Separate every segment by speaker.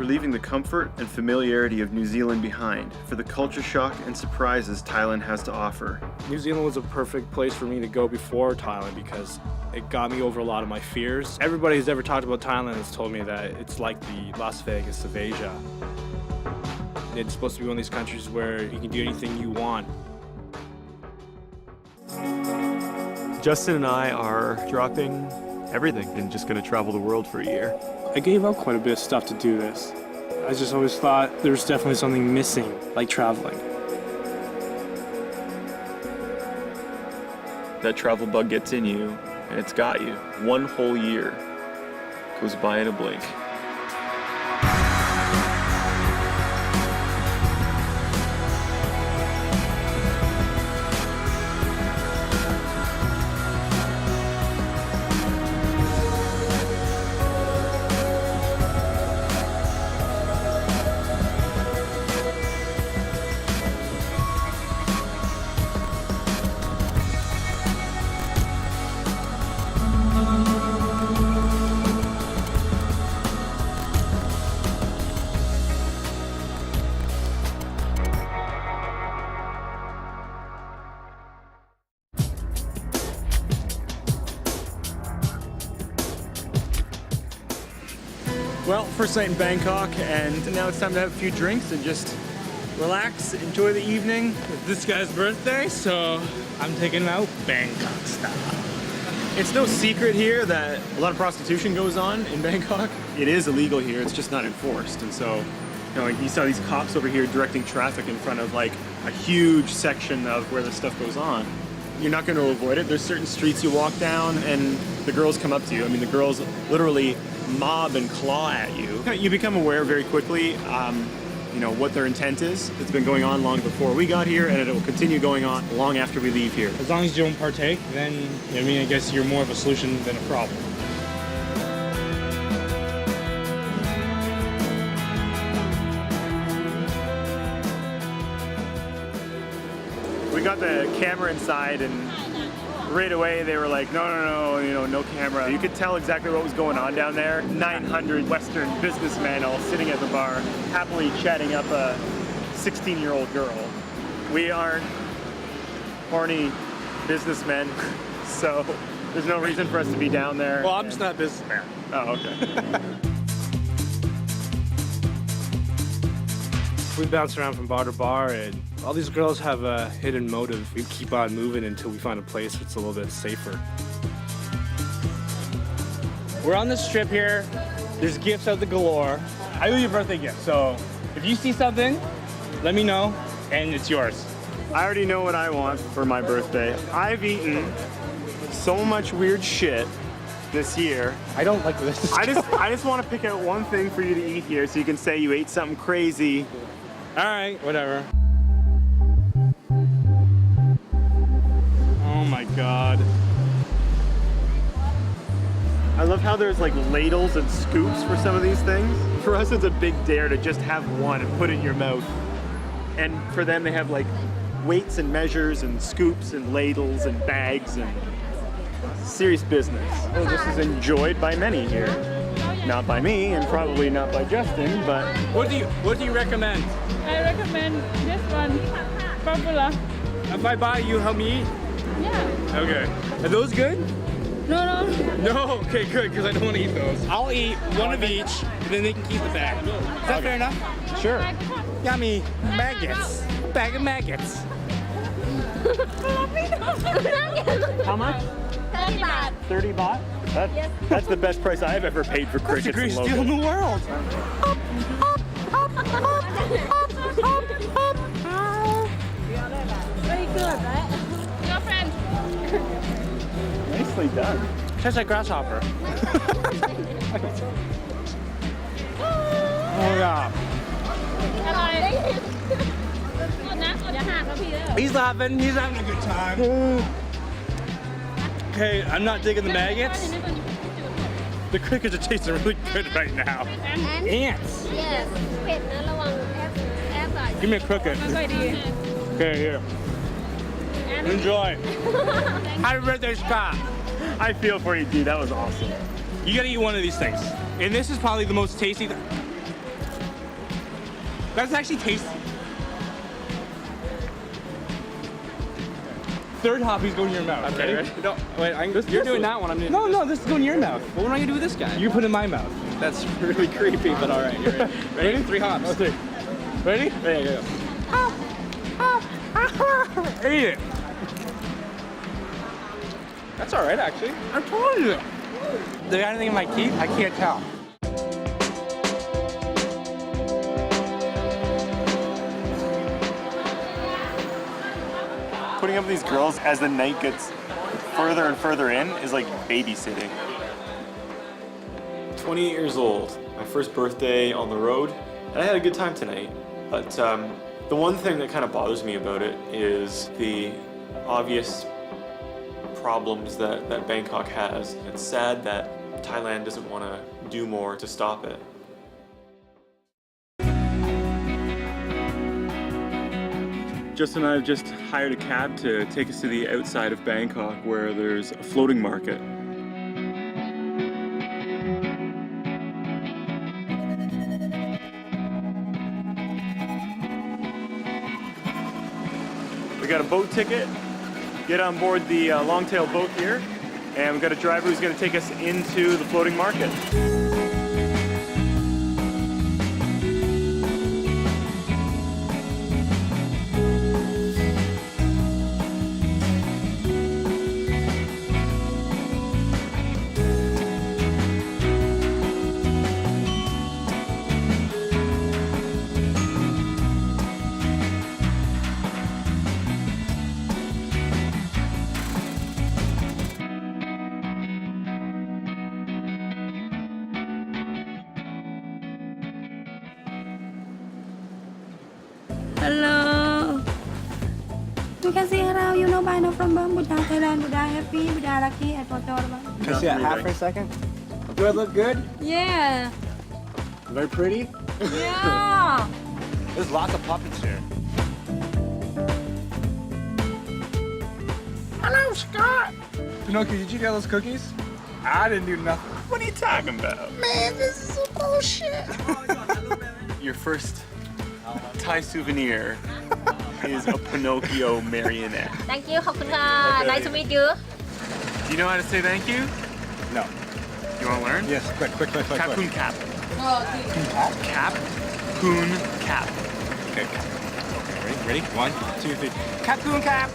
Speaker 1: leaving the comfort and familiarity of New Zealand behind for the culture shock and surprises Thailand has to offer.
Speaker 2: New Zealand was a perfect place for me to go before Thailand because it got me over a lot of my fears. Everybody who's ever talked about Thailand has told me that it's like the Las Vegas of Asia. It's supposed to be one of these countries where you can do anything you want.
Speaker 3: Justin and I are dropping everything and just going to travel the world for a year.
Speaker 2: I gave up quite a bit of stuff to do this. I just always thought there was definitely something missing, like traveling.
Speaker 3: That travel bug gets in you, and it's got you. One whole year goes by in a blink.
Speaker 1: Well, first night in Bangkok, and now it's time to have a few drinks and just relax, enjoy the evening.
Speaker 2: It's this guy's birthday, so I'm taking him out Bangkok style.
Speaker 1: It's no secret here that a lot of prostitution goes on in Bangkok. It is illegal here, it's just not enforced. And so, you know, you saw these cops over here directing traffic in front of like a huge section of where this stuff goes on. You're not going to avoid it. There's certain streets you walk down and the girls come up to you. I mean, the girls literally mob and claw at you. You become aware very quickly, you know, what their intent is. It's been going on long before we got here, and it will continue going on long after we leave here.
Speaker 2: As long as you don't partake, then, I mean, I guess you're more of a solution than a problem.
Speaker 1: We got the camera inside, and right away they were like, no, you know, no camera. You could tell exactly what was going on down there. 900 Western businessmen all sitting at the bar, happily chatting up a 16-year-old girl. We aren't horny businessmen, so there's no reason for us to be down there.
Speaker 2: Well, I'm just not a businessman.
Speaker 1: Oh, okay.
Speaker 2: We bounce around from bar to bar, and all these girls have a hidden motive. We keep on moving until we find a place that's a little bit safer. We're on the strip here. There's gifts out the galore. I owe you a birthday gift, so if you see something, let me know, and it's yours.
Speaker 1: I already know what I want for my birthday. I've eaten so much weird shit this year.
Speaker 2: I don't like this.
Speaker 1: I just want to pick out one thing for you to eat here so you can say you ate something crazy.
Speaker 2: All right, whatever. Oh my God.
Speaker 1: I love how there's like ladles and scoops for some of these things. For us, it's a big dare to just have one and put it in your mouth. And for them, they have like weights and measures and scoops and ladles and bags and serious business. Well, this is enjoyed by many here. Not by me, and probably not by Justin, but...
Speaker 2: What do you recommend?
Speaker 4: I recommend this one, popular.
Speaker 2: If I buy, you help me eat?
Speaker 4: Yeah.
Speaker 2: Okay. Are those good?
Speaker 4: No.
Speaker 2: No? Okay, good, because I don't want to eat those. I'll eat one of each, and then they can keep the bag. Is that fair enough?
Speaker 1: Sure.
Speaker 2: Yummy. Maggots. A bag of maggots.
Speaker 1: How much?
Speaker 4: 30 baht.
Speaker 1: 30 baht? That's the best price I've ever paid for crickets.
Speaker 2: That's the greatest deal in the world.
Speaker 4: Very good, right? Your friend.
Speaker 1: Nicely done.
Speaker 2: Tastes like grasshopper. Oh yeah. He's laughing. He's having a good time. Okay, I'm not digging the maggots. The crickets are tasting really good right now. Ants.
Speaker 4: Yes.
Speaker 2: Give me a cricket. Okay, here. Enjoy. Happy birthday, Scott.
Speaker 1: I feel for you, dude. That was awesome.
Speaker 2: You gotta eat one of these things. And this is probably the most tasty.
Speaker 5: That's actually tasty. Third hoppies go in your mouth.
Speaker 2: Okay,
Speaker 5: ready?
Speaker 2: ready? No, wait, you're doing that one. I'm doing
Speaker 5: No, this is going in your mouth.
Speaker 2: What am I gonna do with this guy?
Speaker 5: You put it in my mouth.
Speaker 2: That's really creepy, but all right. You're ready? Ready? 3 hops.
Speaker 5: Okay. Ready?
Speaker 2: There you go.
Speaker 5: Eat it.
Speaker 2: That's all right, actually.
Speaker 5: I told you. Do you got anything in my teeth? I can't tell.
Speaker 1: Putting up with these girls as the night gets further and further in is like babysitting.
Speaker 3: 28 years old, my first birthday on the road, and I had a good time tonight. But the one thing that kind of bothers me about it is the obvious problems that Bangkok has. It's sad that Thailand doesn't want to do more to stop it.
Speaker 1: Justin and I have just hired a cab to take us to the outside of Bangkok where there's a floating market. We got a boat ticket, get on board the longtail boat here, and we've got a driver who's going to take us into the floating market.
Speaker 6: Hello. You can see around, you know, by no from Buddha, Thailand, Buddha happy, Buddha lucky, and for Can
Speaker 5: I see that hat for a second? Do I look good?
Speaker 6: Yeah.
Speaker 5: Very pretty?
Speaker 6: Yeah.
Speaker 5: There's lots of puppets here. Hello, Scott! Pinocchio, did you get those cookies? I didn't do nothing.
Speaker 1: What are you talking about?
Speaker 5: Man, this is some bullshit.
Speaker 1: Your first Thai souvenir is a Pinocchio marionette.
Speaker 7: Thank you, ขอบคุณค่ะ Nice to meet you.
Speaker 1: Do you know how to say thank you?
Speaker 5: No.
Speaker 1: You want to learn?
Speaker 5: Yes, quick.
Speaker 1: Cap Kun Cap. Cap Kun Cap.
Speaker 5: Okay, ready? 1, 2, 3. Capcoon cap!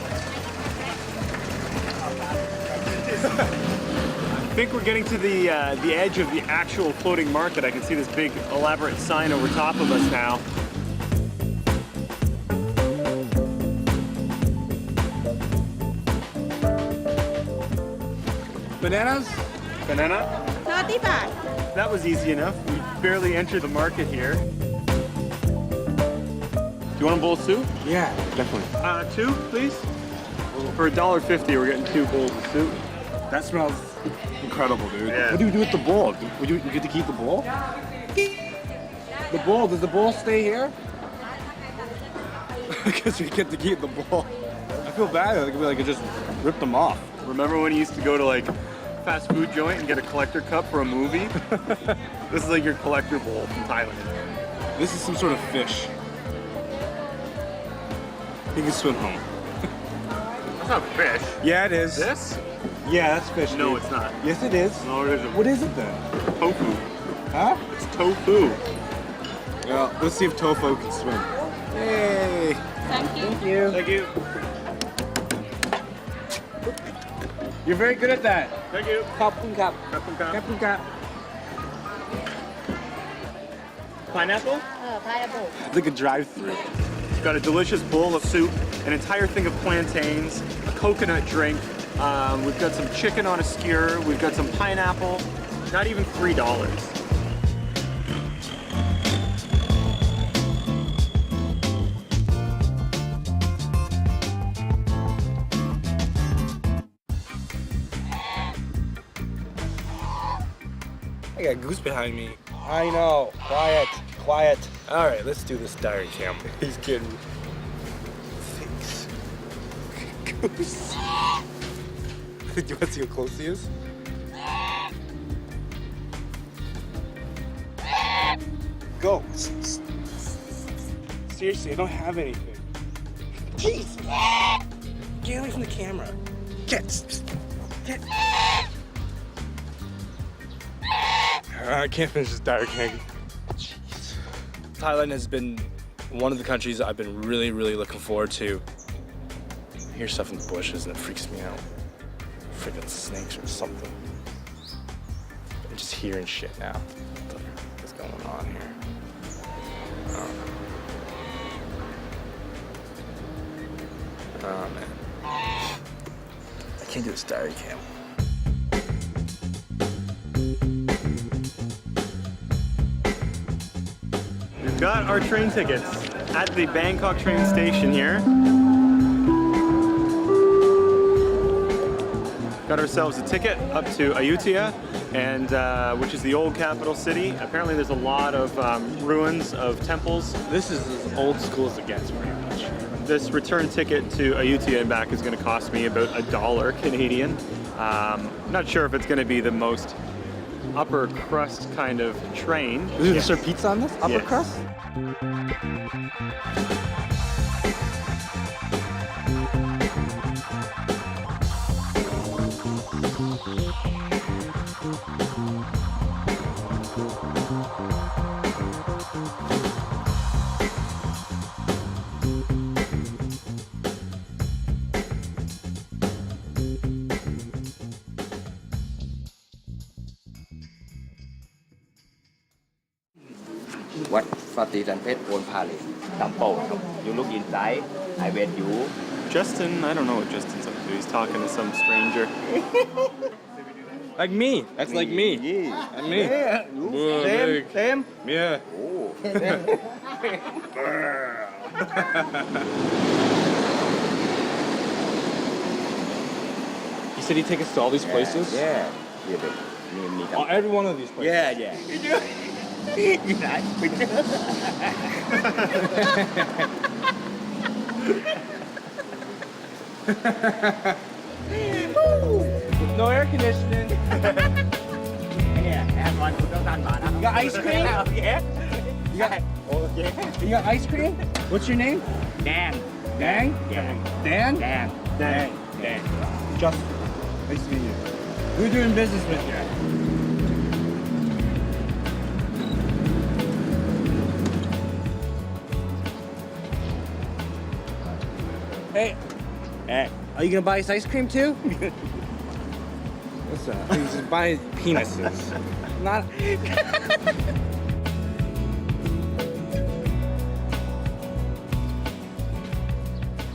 Speaker 1: I think we're getting to the edge of the actual floating market. I can see this big elaborate sign over top of us now.
Speaker 5: Bananas?
Speaker 1: Banana?
Speaker 6: 30 baht.
Speaker 1: That was easy enough. We barely entered the market here. Do you want a bowl of soup?
Speaker 5: Yeah, definitely.
Speaker 1: 2, please. For $1.50, we're getting 2 bowls of soup.
Speaker 5: That smells incredible, dude.
Speaker 1: Yeah.
Speaker 5: What do you do with the bowl? Would you get to keep the bowl? The bowl, does the bowl stay here? I guess we get to keep the bowl. I feel bad. I could just rip them off.
Speaker 1: Remember when you used to go to like fast food joint and get a collector cup for a movie? This is like your collector bowl from Thailand.
Speaker 5: This is some sort of fish. You can swim home.
Speaker 1: That's not fish.
Speaker 5: Yeah, it is.
Speaker 1: This?
Speaker 5: Yeah, that's fish.
Speaker 1: No,
Speaker 5: dude.
Speaker 1: it's not.
Speaker 5: Yes, it is.
Speaker 1: No, it isn't.
Speaker 5: What is it then?
Speaker 1: Tofu.
Speaker 5: Huh?
Speaker 1: It's tofu.
Speaker 5: Well, let's see if tofu can swim. Yay!
Speaker 7: Thank you.
Speaker 5: Thank you.
Speaker 1: Thank you.
Speaker 5: You're very good at that.
Speaker 1: Thank you.
Speaker 5: Capcoon cap.
Speaker 1: Capun Cap.
Speaker 5: Capcoon cap.
Speaker 1: Pineapple?
Speaker 7: Pineapple.
Speaker 5: It's like a drive-through.
Speaker 1: Got a delicious bowl of soup, an entire thing of plantains, a coconut drink. We've got some chicken on a skewer. We've got some pineapple. Not even $3.
Speaker 5: I got goose behind me. I know. Quiet. Quiet. All right, let's do this diary cam. He's getting thanks. Goose. Do you want to see how close he is? Go. Seriously, I don't have anything. Jeez! Get away from the camera. Get. I can't finish this diary candy. Jeez. Thailand has been one of the countries I've been really, really looking forward to. I hear stuff in the bushes and it freaks me out. Freaking snakes or something. I'm just hearing shit now. What's going on here? Oh man. I can't do this diary cam.
Speaker 1: We've got our train tickets at the Bangkok train station here. Got ourselves a ticket up to Ayutthaya, and which is the old capital city. Apparently there's a lot of ruins of temples.
Speaker 2: This is as old school as it gets, pretty much.
Speaker 1: This return ticket to Ayutthaya and back is going to cost me about $1 Canadian. Not sure if it's going to be the most upper crust kind of train.
Speaker 2: Is there pizza on this? Upper
Speaker 1: Yes.
Speaker 2: crust?
Speaker 8: What Fatih and Pet Pon Palace Temple. You look inside, I bet you.
Speaker 1: Justin, I don't know what Justin's up to. He's talking to some stranger.
Speaker 2: Like me. That's like me.
Speaker 8: Yeah.
Speaker 2: Like me.
Speaker 8: Yeah.
Speaker 2: Whoa,
Speaker 8: Same,
Speaker 2: big.
Speaker 8: same.
Speaker 2: Yeah.
Speaker 8: Oh.
Speaker 2: He said he'd take us to all these places?
Speaker 8: Yeah. Yeah.
Speaker 2: Oh, every one of these places.
Speaker 8: Yeah, yeah. You nice picture.
Speaker 2: No air conditioning.
Speaker 8: Yeah, have one. You got ice cream? Yeah. You got. Okay.
Speaker 5: You got ice cream? What's your name?
Speaker 8: Dan.
Speaker 5: Dang?
Speaker 8: Dan.
Speaker 5: Dan?
Speaker 8: Dan.
Speaker 5: Dan.
Speaker 8: Dan.
Speaker 5: Justin. Nice to meet you. Who are doing business with you? Hey.
Speaker 8: Hey.
Speaker 5: Are you gonna buy us ice cream too? What's that? He's just buying penises. Not.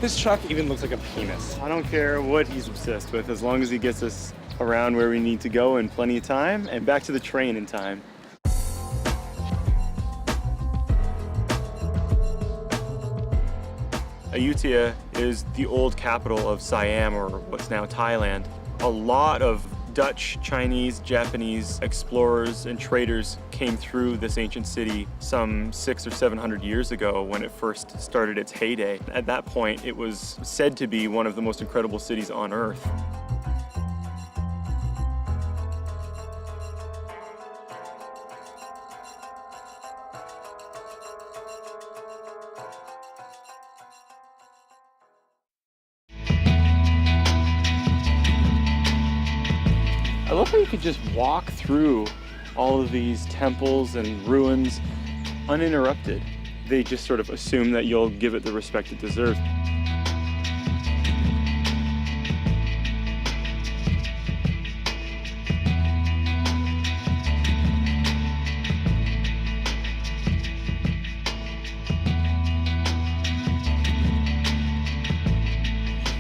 Speaker 2: This truck even looks like a penis.
Speaker 1: I don't care what he's obsessed with, as long as he gets us around where we need to go in plenty of time and back to the train in time. Ayutthaya is the old capital of Siam, or what's now Thailand. A lot of Dutch, Chinese, Japanese explorers and traders came through this ancient city some 600 or 700 years ago when it first started its heyday. At that point, it was said to be one of the most incredible cities on earth. I love how you could just walk through all of these temples and ruins uninterrupted. They just sort of assume that you'll give it the respect it deserves.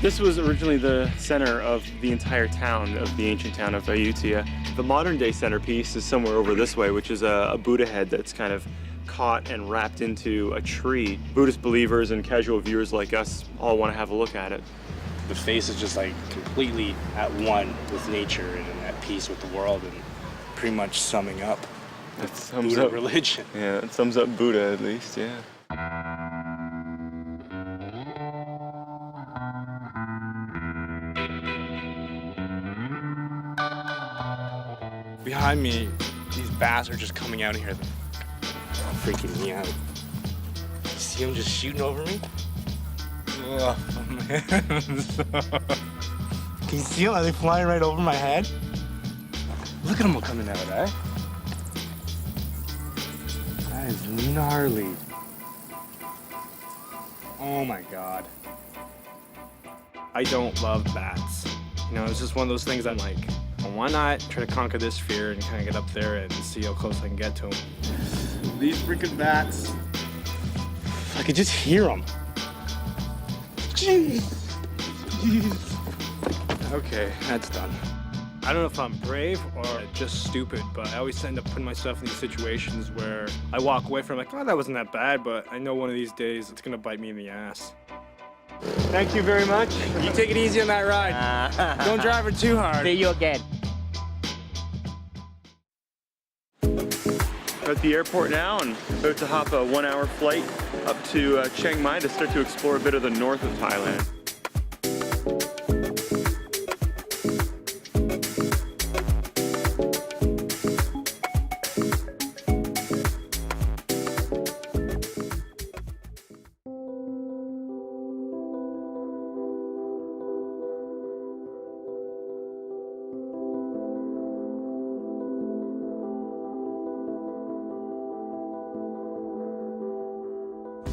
Speaker 1: This was originally the center of the entire town, of the ancient town of Ayutthaya. The modern day centerpiece is somewhere over this way, which is a Buddha head that's kind of caught and wrapped into a tree. Buddhist believers and casual viewers like us all want to have a look at it.
Speaker 5: The face is just like completely at one with nature and at peace with the world, and pretty much summing up
Speaker 1: That sums
Speaker 5: Buddha
Speaker 1: up
Speaker 5: religion.
Speaker 1: Yeah, it sums up Buddha at least, yeah.
Speaker 2: Behind me, these bats are just coming out of here, freaking me out.
Speaker 5: see him just shooting over me? Oh, man. Can you see them? Are they flying right over my head? Look at them coming out, eh? That is gnarly. Oh my God.
Speaker 2: I don't love bats. You know, it's just one of those things I'm like, well, why not try to conquer this fear and kind of get up there and see how close I can get to them.
Speaker 1: These freaking bats.
Speaker 5: I could just hear them. Jeez.
Speaker 2: Okay, that's done. I don't know if I'm brave or just stupid, but I always end up putting myself in these situations where I walk away from like, oh, that wasn't that bad, but I know one of these days it's gonna bite me in the ass.
Speaker 1: Thank you very much.
Speaker 2: You take it easy on that ride. Don't drive it too hard.
Speaker 8: See you again.
Speaker 1: We're at the airport now and about to hop a 1-hour flight up to Chiang Mai to start to explore a bit of the north of Thailand.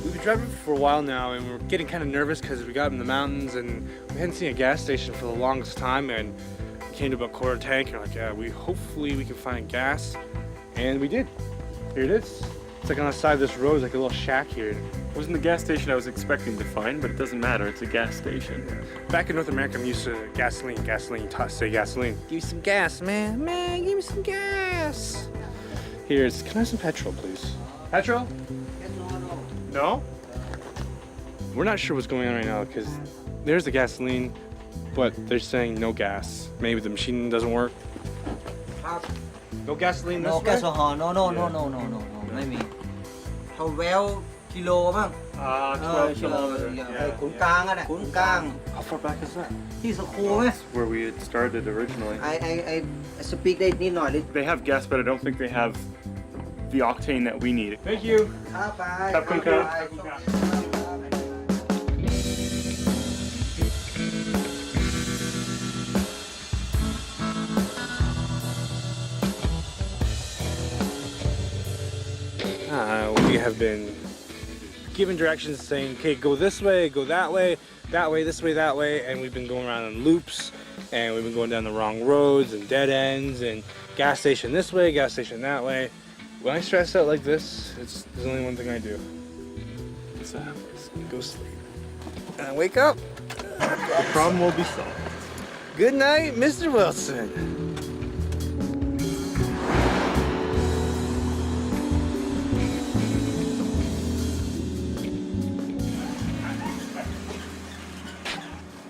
Speaker 2: We've been driving for a while now and we're getting kind of nervous because we got in the mountains and we hadn't seen a gas station for the longest time, and we came to about quarter tank and we're like, yeah, hopefully we can find gas. And we did. Here it is. It's like on the side of this road, there's like a little shack here.
Speaker 1: It wasn't the gas station I was expecting to find, but it doesn't matter, it's a gas station.
Speaker 2: Back in North America, I'm used to gasoline, say gasoline. Give me some gas, man. Man, give me some gas. Can I have some petrol, please? Petrol? No? We're not sure what's going on right now because there's the gasoline, but they're saying no gas. Maybe the machine doesn't work. No gasoline this
Speaker 8: No
Speaker 2: way?
Speaker 8: แก๊สโซฮอล์ no ไม่มี12 กิโลบ้าง
Speaker 1: 12 kilometers.
Speaker 8: ขุนกลางอ่ะนะขุนกลาง
Speaker 1: How far back is that?
Speaker 8: ที่สคูไหม
Speaker 1: Where we had started originally.
Speaker 8: I speak ได้นิดหน่อย
Speaker 1: They have gas, but I don't think they have the octane that we need.
Speaker 2: Thank you.
Speaker 8: ครับไป
Speaker 1: ขอบคุณครับ
Speaker 2: We have been given directions saying, okay, go this way, go that way, this way, that way, and we've been going around in loops, and we've been going down the wrong roads and dead ends, and gas station this way, gas station that way. When I stress out like this, there's only one thing I do. It's go sleep. And I wake up.
Speaker 1: The problem will be solved.
Speaker 2: Good night, Mr. Wilson.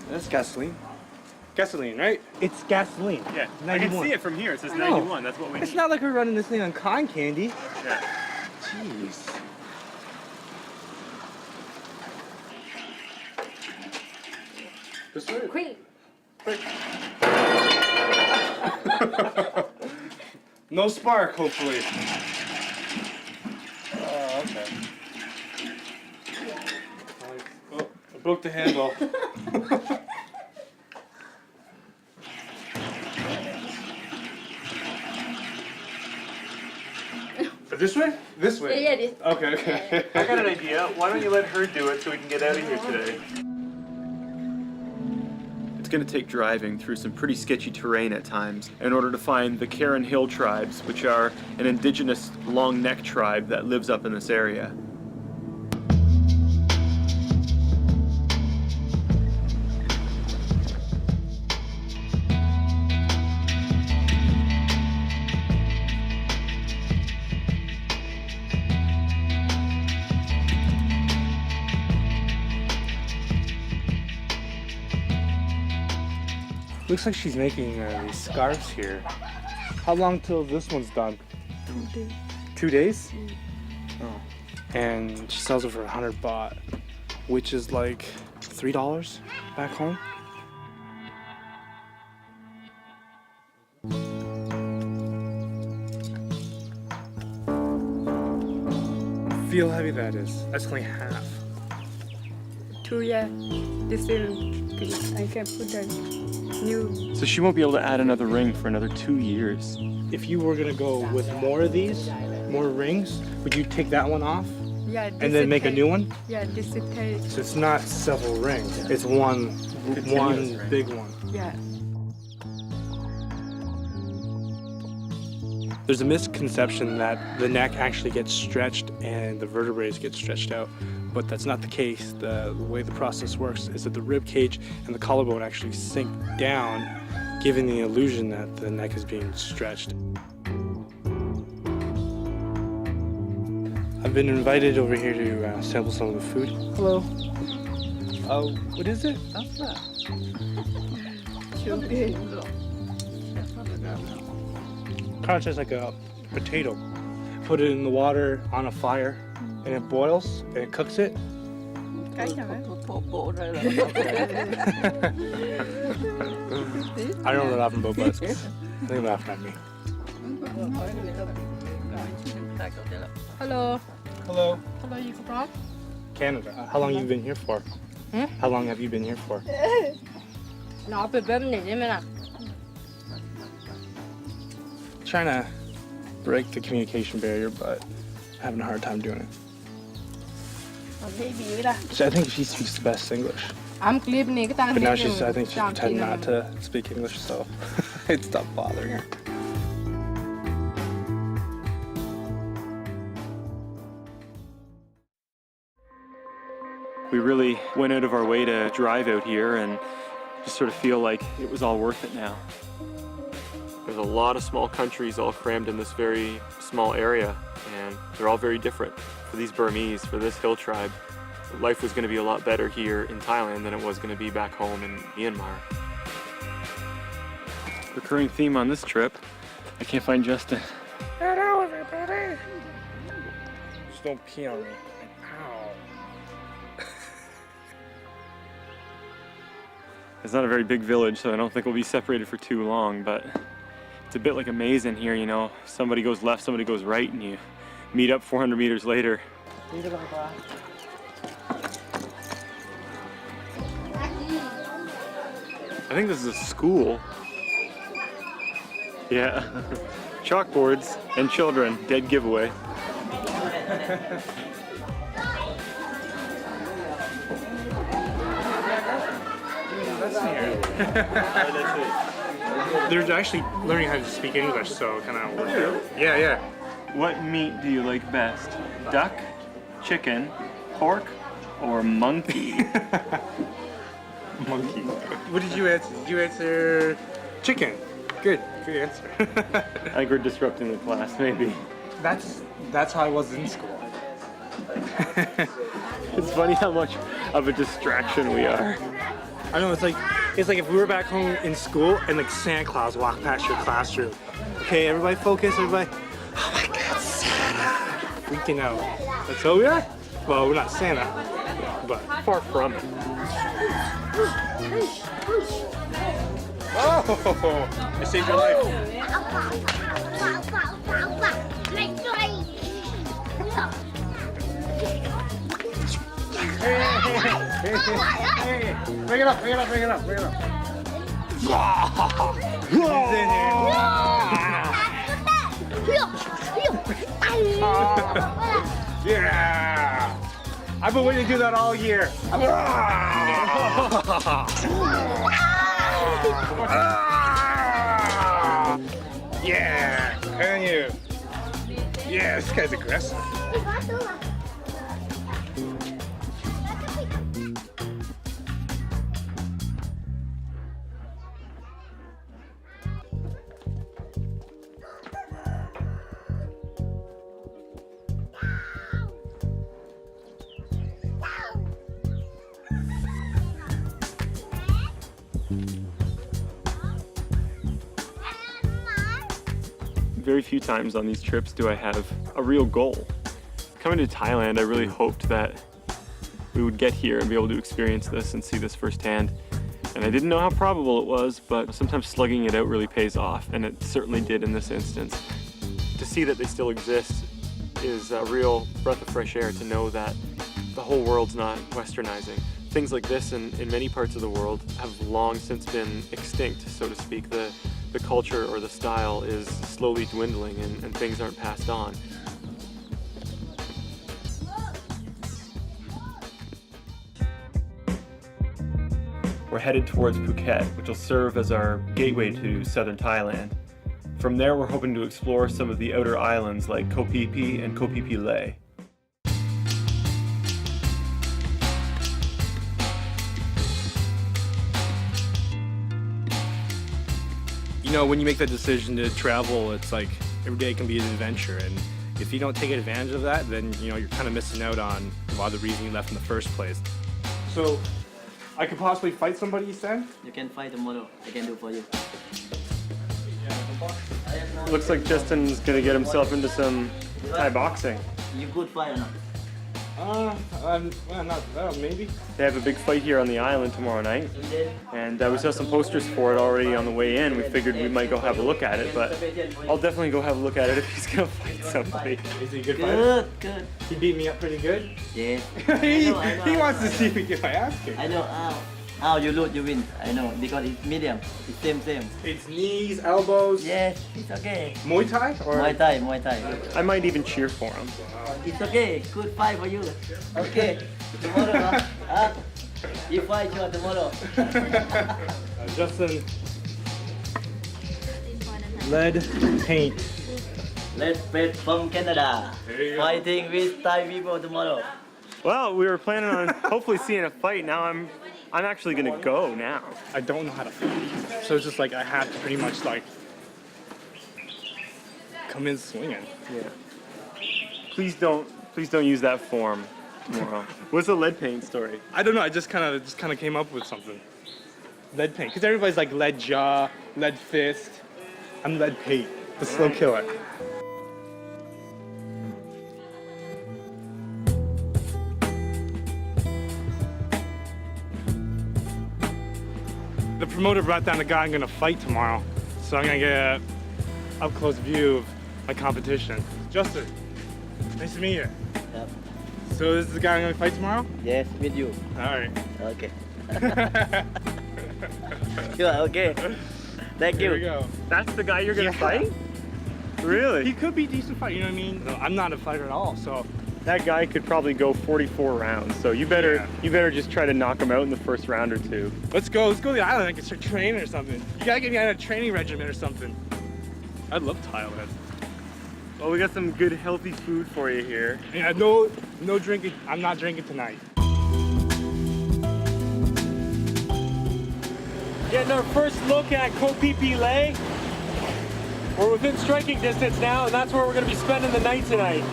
Speaker 2: That's gasoline. Gasoline, right? It's gasoline.
Speaker 1: Yeah,
Speaker 2: 91.
Speaker 1: I can see it from here. It says
Speaker 2: I know.
Speaker 1: 91. That's what we
Speaker 2: It's
Speaker 1: need.
Speaker 2: not like we're running this thing on cotton candy.
Speaker 1: Yeah.
Speaker 2: Jeez. This way?
Speaker 7: Quick.
Speaker 2: No spark, hopefully. Oh, okay. Oh, I broke the handle. This way? This way.
Speaker 7: Yeah, this.
Speaker 2: Okay.
Speaker 1: I got an idea. Why don't you let her do it so we can get out of here today? It's going to take driving through some pretty sketchy terrain at times in order to find the Karen Hill tribes, which are an indigenous long neck tribe that lives up in this area.
Speaker 2: Looks like she's making these scarves here. How long till this one's done?
Speaker 6: 2 days.
Speaker 2: 2 days? Oh. And she sells it for 100 baht, which is like $3 back home. feel heavy that is. That's only half.
Speaker 6: 2 years. This is I can put the new.
Speaker 1: So she won't be able to add another ring for another 2 years.
Speaker 2: If you were gonna go with more of these, more rings, would you take that one off
Speaker 6: Yeah.
Speaker 2: and then make a new one?
Speaker 6: Yeah, this is take.
Speaker 2: So it's not several rings. It's one
Speaker 1: ring.
Speaker 2: big one.
Speaker 6: Yeah.
Speaker 2: There's a misconception that the neck actually gets stretched and the vertebrae get stretched out, but that's not the case. The way the process works is that the rib cage and the collarbone actually sink down, giving the illusion that the neck is being stretched. I've been invited over here to sample some of the food. Hello. What is it? Kind of tastes like a potato. Put it in the water on a fire, and it boils, and it cooks it.
Speaker 6: Cái nào đấy?
Speaker 2: I don't know what they're laughing about, but I think they're laughing at me.
Speaker 6: Hello.
Speaker 2: Hello.
Speaker 6: Hello, you from?
Speaker 2: Canada. How long have you been here for? How long have you been here for?
Speaker 6: Nó bị bấm này đấy mà.
Speaker 2: Trying to break the communication barrier, but having a hard time doing it. So I think she speaks the best English. But now I think she's pretending not to speak English, so it stopped bothering her.
Speaker 1: We really went out of our way to drive out here and just sort of feel like it was all worth it now. There's a lot of small countries all crammed in this very small area, and they're all very different. For these Burmese, for this hill tribe, life was going to be a lot better here in Thailand than it was going to be back home in Myanmar. Recurring theme on this trip, I can't find Justin.
Speaker 2: Hello, everybody. Just don't pee on me. Ow.
Speaker 1: It's not a very big village, so I don't think we'll be separated for too long, but it's a bit like a maze in here, you know. Somebody goes left, somebody goes right, and you meet up 400 meters later. I think this is a school. Yeah. Chalkboards and children, dead giveaway.
Speaker 2: They're actually learning how to speak English, so kind of worked out. Yeah.
Speaker 1: What meat do you like best? Duck, chicken, pork, or monkey?
Speaker 2: Monkey. What did you answer? Did you answer chicken? Good answer.
Speaker 1: I think we're disrupting the class, maybe.
Speaker 2: That's how I was in school.
Speaker 1: It's funny how much of a distraction we are.
Speaker 2: I know, it's like if we were back home in school and like Santa Claus walked past your classroom. Okay, everybody focus, everybody. Oh my God, Santa! Freaking out. That's how we are? Well, we're not Santa, but
Speaker 1: Far from it.
Speaker 2: oh, I saved your life. Hey, bring it up. Yeah! I've been waiting to do that all year. Yeah! Can you? Yeah, this guy's aggressive.
Speaker 1: Very few times on these trips do I have a real goal. Coming to Thailand, I really hoped that we would get here and be able to experience this and see this firsthand. And I didn't know how probable it was, but sometimes slugging it out really pays off, and it certainly did in this instance. To see that they still exist
Speaker 3: is a real breath of fresh air to know that the whole world's not westernizing. Things like this in many parts of the world have long since been extinct, so to speak. The culture or the style is slowly dwindling and things aren't passed on. We're headed towards Phuket, which will serve as our gateway to southern Thailand. From there, we're hoping to explore some of the outer islands like Koh Phi Phi and Koh Phi Phi Leh.
Speaker 2: You know, when you make that decision to travel, it's like every day can be an adventure, and if you don't take advantage of that, then you know you're kind of missing out on a lot of the reason you left in the first place. So, I could possibly fight somebody, you said?
Speaker 8: You can fight tomorrow. I can do for you.
Speaker 3: Looks like Justin's gonna get himself into some Thai boxing.
Speaker 8: You good fight or not?
Speaker 2: Maybe.
Speaker 3: They have a big fight here on the island tomorrow night, and we saw some posters for it already on the way in. We figured we might go have a look at it, but I'll definitely go have a look at it if he's gonna fight somebody.
Speaker 2: Is he a good fighter?
Speaker 8: Good.
Speaker 2: He beat me up pretty good?
Speaker 8: Yeah.
Speaker 2: he wants to see if I ask him.
Speaker 8: I know how you lose, you win. I know because it's medium. It's same.
Speaker 2: It's knees, elbows.
Speaker 8: Yes, it's okay.
Speaker 2: Muay Thai? Or?
Speaker 8: Muay Thai.
Speaker 3: I might even cheer for him.
Speaker 8: It's okay. Good fight for you. Okay. Tomorrow, you fight sure tomorrow.
Speaker 2: Justin. Lead paint.
Speaker 8: Let's bet from Canada.
Speaker 2: There you go.
Speaker 8: Fighting with Thai people tomorrow.
Speaker 3: Well, we were planning on hopefully seeing a fight. Now I'm actually gonna go now.
Speaker 2: I don't know how to fight. So it's just like I have to pretty much like come in swinging.
Speaker 3: Yeah. Please don't use that form tomorrow. What's the lead paint story?
Speaker 2: I don't know. I just kind of came up with something. Lead paint, because everybody's like lead jaw, lead fist. I'm lead paint, the slow killer. The promoter brought down the guy I'm gonna fight tomorrow, so I'm gonna get an up close view of my competition. Justin, nice to meet you.
Speaker 8: Yep.
Speaker 2: So this is the guy I'm gonna fight tomorrow?
Speaker 8: Yes, with you.
Speaker 2: All right.
Speaker 8: Okay. Sure, okay. Thank
Speaker 2: Here we
Speaker 8: you.
Speaker 2: go.
Speaker 3: That's the guy you're gonna
Speaker 2: Yeah.
Speaker 3: fight? Really?
Speaker 2: He could be a decent fighter, you know what I mean? No, I'm not a fighter at all, so.
Speaker 3: That guy could probably go 44 rounds, so you better just try to knock him out in the first round or two.
Speaker 2: Let's go to the island. I can start training or something. You gotta get me on a training regimen or something. I'd love Thailand.
Speaker 3: Well, we got some good healthy food for you here.
Speaker 2: Yeah, no drinking. I'm not drinking tonight.
Speaker 3: Getting our first look at Koh Phi Phi Leh. We're within striking distance now, and that's where we're gonna be spending the night tonight.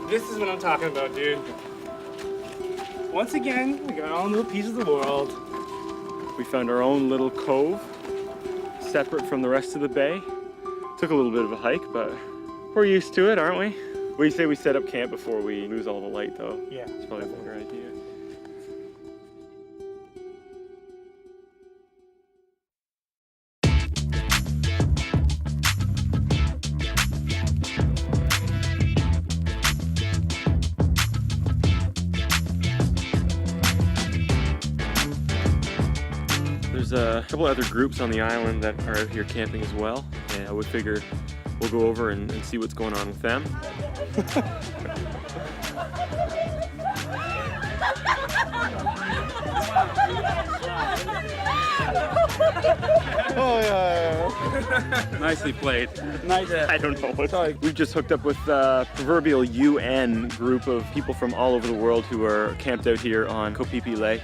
Speaker 2: This is what I'm talking about, dude. Once again, we got our own little piece of the world.
Speaker 3: We found our own little cove, separate from the rest of the bay. Took a little bit of a hike, but we're used to it, aren't we? What do you say we set up camp before we lose all the light, though?
Speaker 2: Yeah.
Speaker 3: It's probably a better idea. There's a couple other groups on the island that are out here camping as well, and I would figure we'll go over and see what's going on with them.
Speaker 1: Oh yeah. Nicely played.
Speaker 8: Nice.
Speaker 1: I don't know what's like. We've just hooked up with the proverbial UN group of people from all over the world who are camped out here on Koh Phi Phi Leh.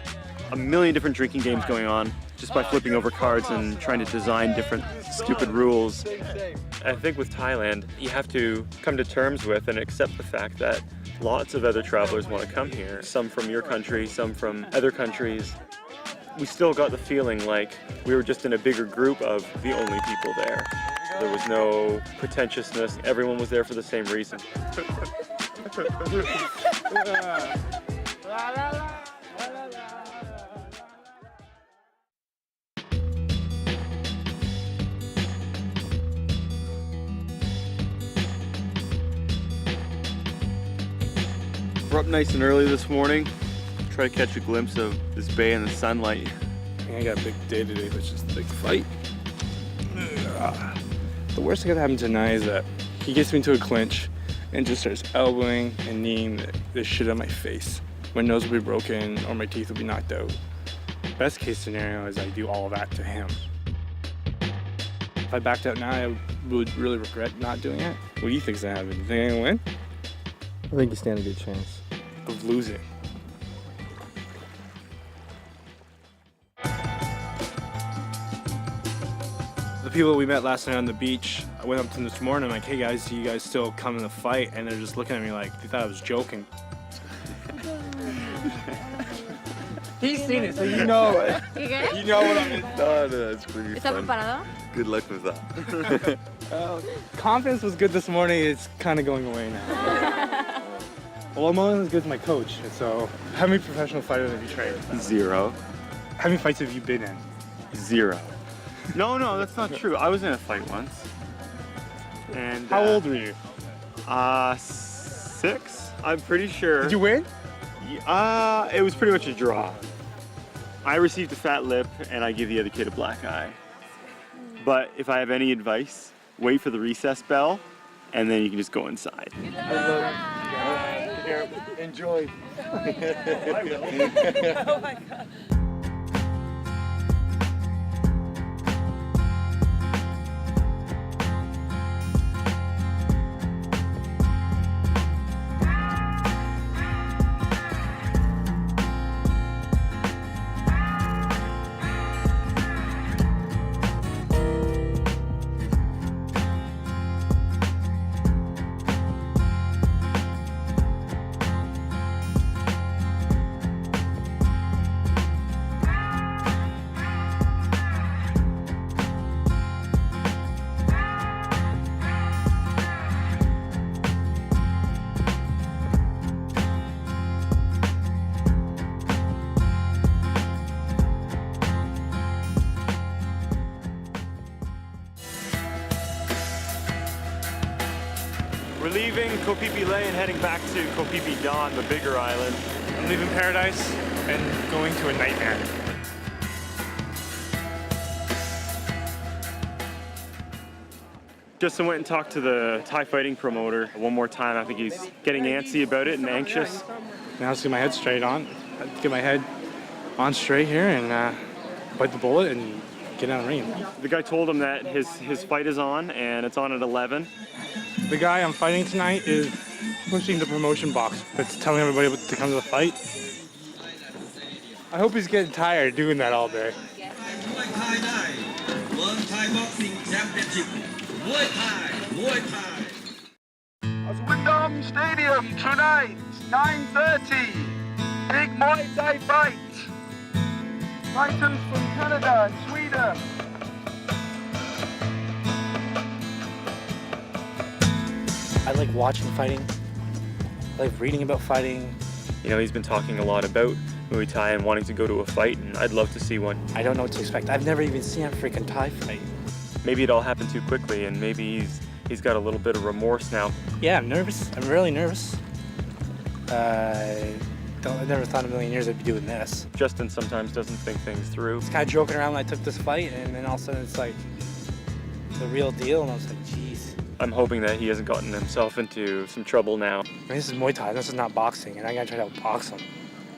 Speaker 1: A million different drinking games going on just by flipping over cards and trying to design different stupid rules. I think with Thailand, you have to come to terms with and accept the fact that lots of other travelers want to come here. Some from your country, some from other countries. We still got the feeling like we were just in a bigger group of the only people there. There was no pretentiousness. Everyone was there for the same reason. We're up nice and early this morning. Try to catch a glimpse of this bay in the sunlight.
Speaker 2: I think I got a big day today, which is the big fight. The worst thing that happened tonight is that he gets me into a clinch and just starts elbowing and kneeing the shit out of my face. My nose will be broken or my teeth will be knocked out. Best case scenario is I do all of that to him. If I backed out now, I would really regret not doing it. What do you think's gonna happen? You think I'm gonna win?
Speaker 5: I think you stand a good chance.
Speaker 2: Of losing. The people we met last night on the beach, I went up to them this morning, like, hey guys, do you guys still come in the fight? And they're just looking at me like they thought I was joking.
Speaker 5: He's seen it, so you know it. You know what I mean.
Speaker 9: No, it's pretty
Speaker 7: ¿Estás
Speaker 9: fun.
Speaker 7: preparado?
Speaker 9: Good luck with that.
Speaker 2: Confidence was good this morning, it's kind of going away now. Well, I'm only as good as my coach, so how many professional fighters have you trained?
Speaker 1: 0.
Speaker 2: How many fights have you been in?
Speaker 1: 0. No, that's not true. I was in a fight once. And
Speaker 2: How old were you?
Speaker 1: 6, I'm pretty sure.
Speaker 2: Did you win?
Speaker 1: It was pretty much a draw. I received a fat lip and I give the other kid a black eye. But if I have any advice, wait for the recess bell and then you can just go inside.
Speaker 5: Enjoy.
Speaker 4: Oh my God.
Speaker 1: We're leaving Koh Phi Phi Leh and heading back to Koh Phi Phi Don, the bigger island.
Speaker 2: I'm leaving paradise and going to a nightmare.
Speaker 1: Justin went and talked to the Thai fighting promoter one more time. I think he's getting antsy about it and anxious.
Speaker 2: Now let's get my head straight on. Get my head on straight here and bite the bullet and get out of the ring.
Speaker 1: The guy told him that his fight is on and it's on at 11.
Speaker 2: The guy I'm fighting tonight is pushing the promotion box that's telling everybody to come to the fight. I hope he's getting tired doing that all day.
Speaker 10: Muay Thai Night, World Thai Boxing Championship, Muay Thai.
Speaker 11: At Wyndham Stadium tonight, 9:30. Big Muay Thai fight. Fighters from Canada and Sweden.
Speaker 12: I like watching fighting. I like reading about fighting.
Speaker 3: You know, he's been talking a lot about Muay Thai and wanting to go to a fight, and I'd love to see one.
Speaker 12: I don't know what to expect. I've never even seen a freaking Thai fight.
Speaker 3: Maybe it all happened too quickly, and maybe he's got a little bit of remorse now.
Speaker 12: Yeah, I'm nervous. I'm really nervous. I never thought in a million years I'd be doing this.
Speaker 3: Justin sometimes doesn't think things through.
Speaker 12: I was kind of joking around when I took this fight, and then all of a sudden it's like the real deal, and I was like, geez.
Speaker 3: I'm hoping that he hasn't gotten himself into some trouble now.
Speaker 12: I mean, this is Muay Thai. This is not boxing, and I gotta try to box him.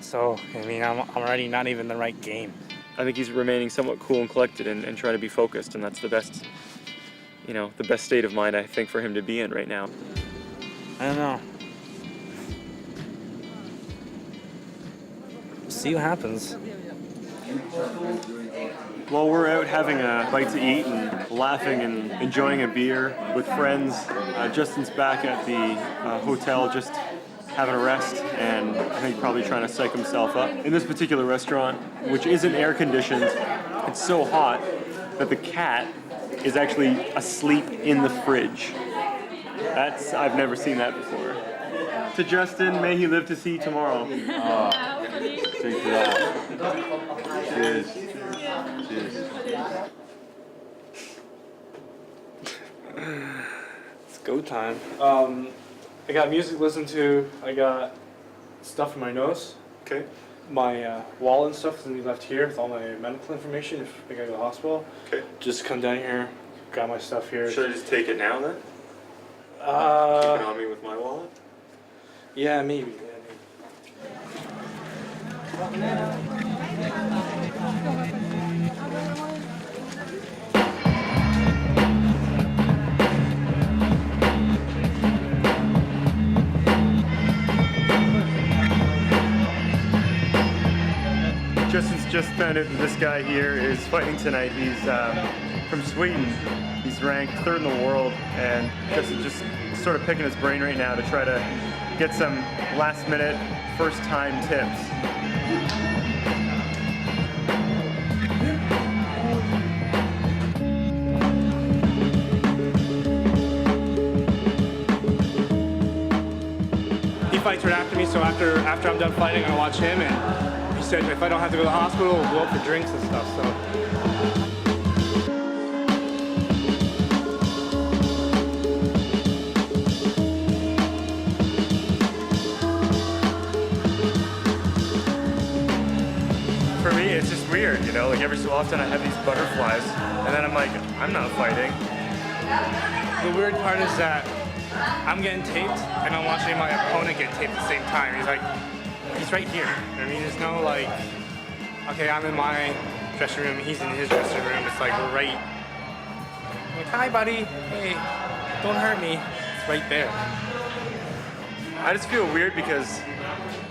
Speaker 12: So, I mean, I'm already not even the right game.
Speaker 3: I think he's remaining somewhat cool and collected and trying to be focused, and that's the best, you know, the best state of mind I think for him to be in right now.
Speaker 12: I don't know. See what happens.
Speaker 1: While we're out having a bite to eat and laughing and enjoying a beer with friends, Justin's back at the hotel just having a rest, and I think probably trying to psych himself up. In this particular restaurant, which isn't air conditioned, it's so hot that the cat is actually asleep in the fridge. I've never seen that before. To Justin, may he live to see tomorrow.
Speaker 9: Drink to that. Cheers. Cheers.
Speaker 2: It's go time. I got music to listen to. I got stuff in my nose.
Speaker 1: Okay.
Speaker 2: My wallet and stuff is gonna be left here with all my medical information if I gotta go to the hospital.
Speaker 1: Okay.
Speaker 2: Just come down here, got my stuff here.
Speaker 3: Should I just take it now then? Keep it on me with my wallet?
Speaker 2: Yeah, maybe.
Speaker 1: Justin's just found out that this guy here is fighting tonight. He's from Sweden. He's ranked 3rd in the world, and Justin's just sort of picking his brain right now to try to get some last-minute, first-time tips.
Speaker 2: He fights right after me, so after I'm done fighting, I watch him, and he said if I don't have to go to the hospital, we'll go out for drinks and stuff. So.
Speaker 1: For me, it's just weird, you know, like every so often I have these butterflies, and then I'm like, I'm not fighting.
Speaker 2: The weird part is that I'm getting taped, and I'm watching my opponent get taped at the same time. He's right here. I mean, there's no like, okay, I'm in my dressing room, he's in his dressing room. It's like we're right. I'm like, hi, buddy. Hey, don't hurt me. It's right there.
Speaker 1: I just feel weird because you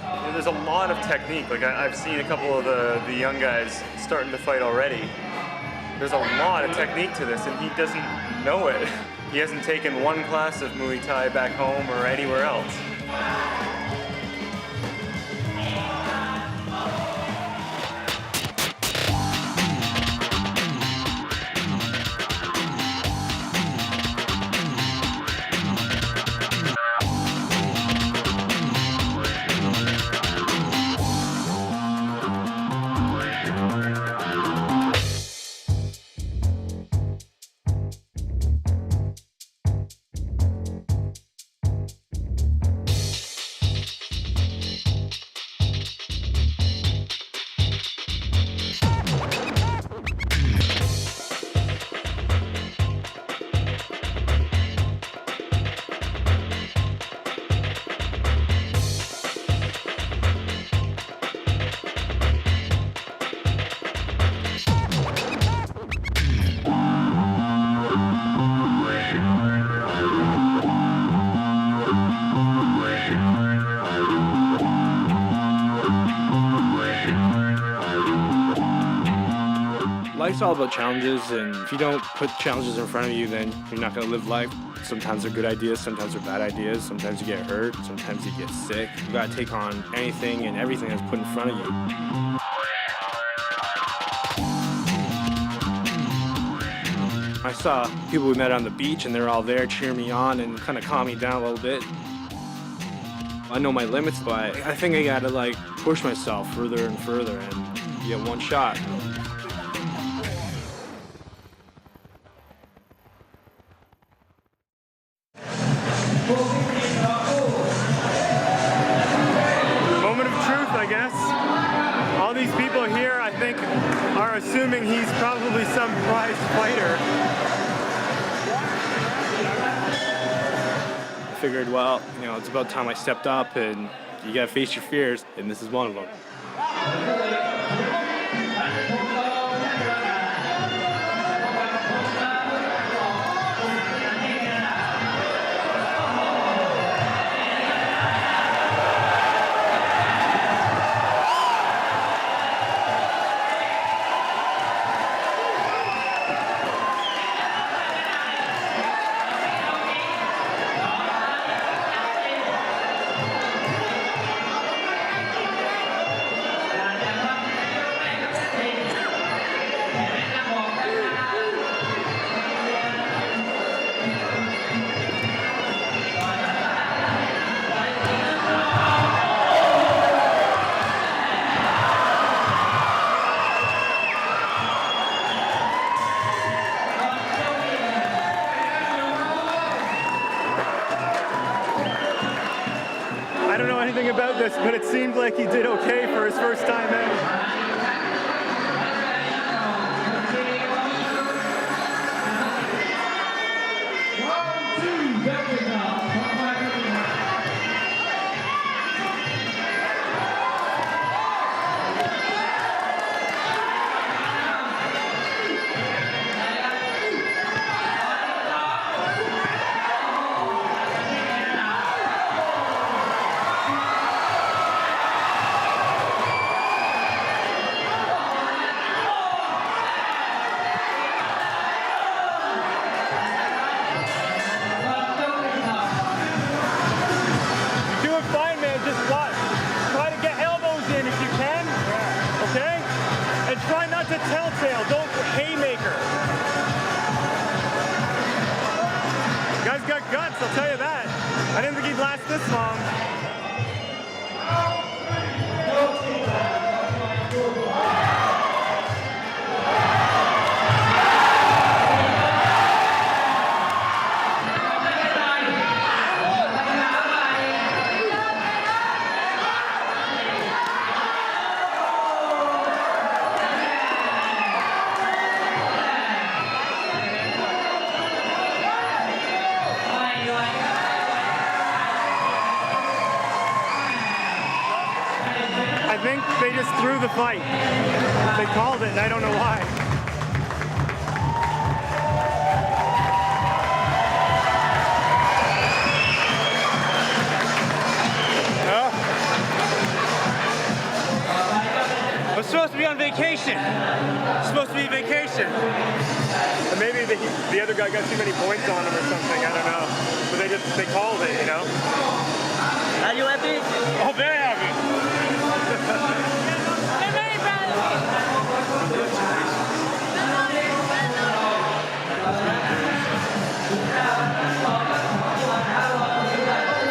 Speaker 1: know, there's a lot of technique. Like I've seen a couple of the young guys starting to fight already. There's a lot of technique to this, and he doesn't know it. He hasn't taken one class of Muay Thai back home or anywhere else.
Speaker 2: Life's all about challenges, and if you don't put challenges in front of you, then you're not going to live life. Sometimes they're good ideas, sometimes they're bad ideas, sometimes you get hurt, sometimes you get sick. You got to take on anything and everything that's put in front of you. I saw people we met on the beach, and they're all there cheering me on and kind of calm me down a little bit. I know my limits, but I think I got to like push myself further and further and get one shot.
Speaker 1: Moment of truth, I guess. All these people here, I think, are assuming he's probably some prize fighter.
Speaker 2: I figured, well, you know, it's about time I stepped up, and you gotta face your fears, and this is one of them.
Speaker 1: anything about this, but it seemed like he did okay for his first time out. To telltale, don't haymaker. Guy's got guts, I'll tell you that. I didn't think he'd last this long. I think they just threw the fight. They called it, and I don't know why.
Speaker 12: I'm supposed to be on vacation. Supposed to be vacation.
Speaker 1: And maybe the other guy got too many points on him or something, I don't know. But they called it, you know?
Speaker 8: Are you happy?
Speaker 1: Oh, very happy.
Speaker 4: They're very proud of
Speaker 1: you.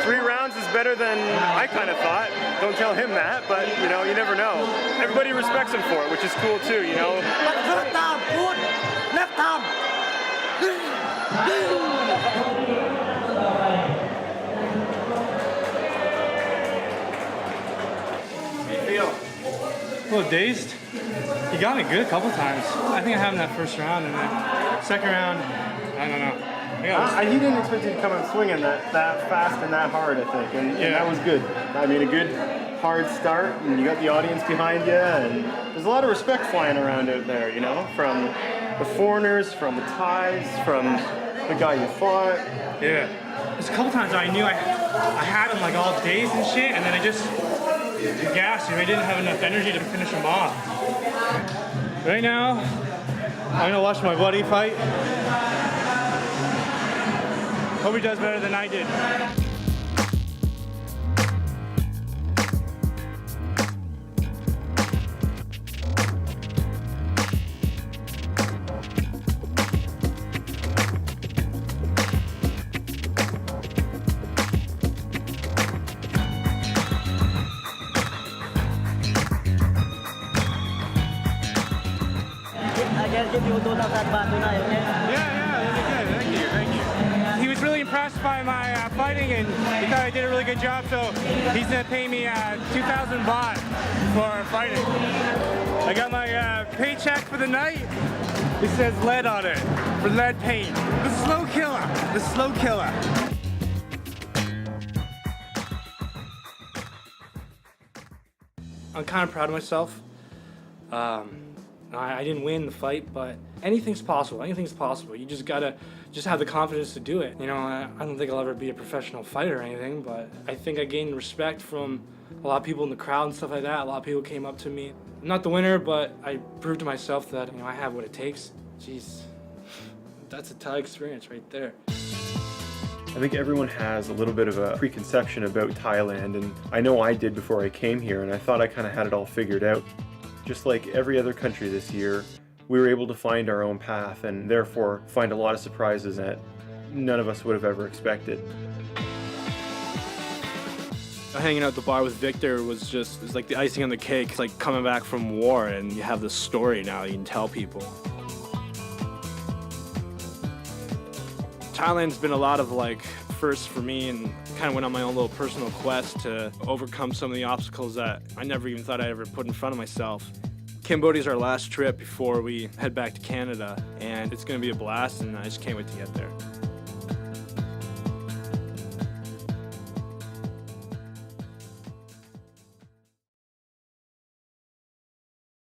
Speaker 1: 3 rounds is better than I kind of thought. Don't tell him that, but you know, you never know. Everybody respects him for it, which is cool too, you know?
Speaker 8: Left arm, good. Left arm.
Speaker 12: A little dazed. He got me good a couple times. I think I had him that first round, and then second round, I don't know.
Speaker 1: He didn't expect you to come out swinging that fast and that hard, I think, and that was good. I mean, a good hard start, and you got the audience behind you, and there's a lot of respect flying around out there, you know, from the foreigners, from the Thais, from the guy you fought.
Speaker 12: Yeah. There's a couple times I knew I had him like all dazed and shit, and then I just gassed him. I didn't have enough energy to finish him off. Right now, I'm gonna watch my buddy fight. Hope he does better than I did.
Speaker 8: I can give you 2,000 baht tonight, okay?
Speaker 12: Yeah, really good. Thank you. He was really impressed by my fighting, and he thought I did a really good job, so he's gonna pay me 2,000 baht for fighting. I got my paycheck for the night. It says lead on it, for lead paint. The slow killer, the slow killer. I'm kind of proud of myself. I didn't win the fight, but anything's possible. Anything's possible. You just gotta have the confidence to do it. You know, I don't think I'll ever be a professional fighter or anything, but I think I gained respect from a lot of people in the crowd and stuff like that. A lot of people came up to me. I'm not the winner, but I proved to myself that, you know, I have what it takes. Jeez, that's a Thai experience right there.
Speaker 3: I think everyone has a little bit of a preconception about Thailand, and I know I did before I came here, and I thought I kind of had it all figured out. Just like every other country this year, we were able to find our own path and therefore find a lot of surprises that none of us would have ever expected.
Speaker 2: Hanging out at the bar with Victor was like the icing on the cake. It's like coming back from war and you have this story now you can tell people. Thailand's been a lot of like firsts for me, and kind of went on my own little personal quest to overcome some of the obstacles that I never even thought I'd ever put in front of myself. Cambodia's our last trip before we head back to Canada, and it's gonna be a blast, and I just can't wait to get there.